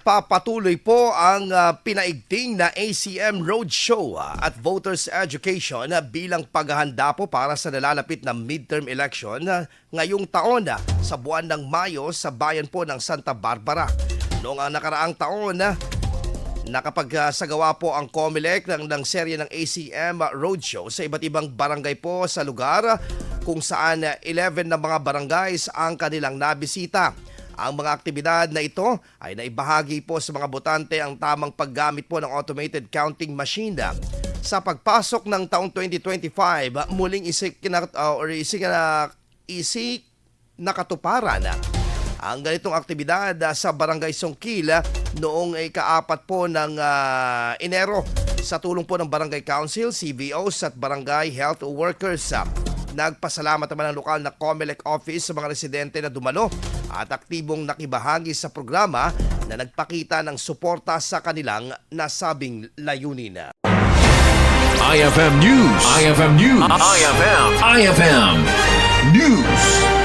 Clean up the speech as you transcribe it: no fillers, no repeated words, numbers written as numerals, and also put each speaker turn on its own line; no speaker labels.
Nagpapatuloy po ang pinaigting na ACM Roadshow at Voters Education bilang paghahanda po para sa nalalapit na midterm election ngayong taon sa buwan ng Mayo sa bayan po ng Santa Barbara. Noong nakaraang taon, nakapagsagawa po ang COMELEC ng serye ng ACM Roadshow sa iba't ibang barangay po sa lugar kung saan 11 na mga barangays ang kanilang nabisita. Ang mga aktibidad na ito ay naibahagi po sa mga botante ang tamang paggamit po ng automated counting machine. Sa pagpasok ng taong 2025, muling nakatuparan ang ganitong aktibidad sa Barangay Songkil noong ika-4 po ng Enero sa tulong po ng Barangay Council, CVOs at Barangay Health Workers. Nagpasalamat naman ang lokal na COMELEC office sa mga residente na dumalo at aktibong nakibahagi sa programa na nagpakita ng suporta sa kanilang nasabing layunin.
IFM News. IFM News. IFM News.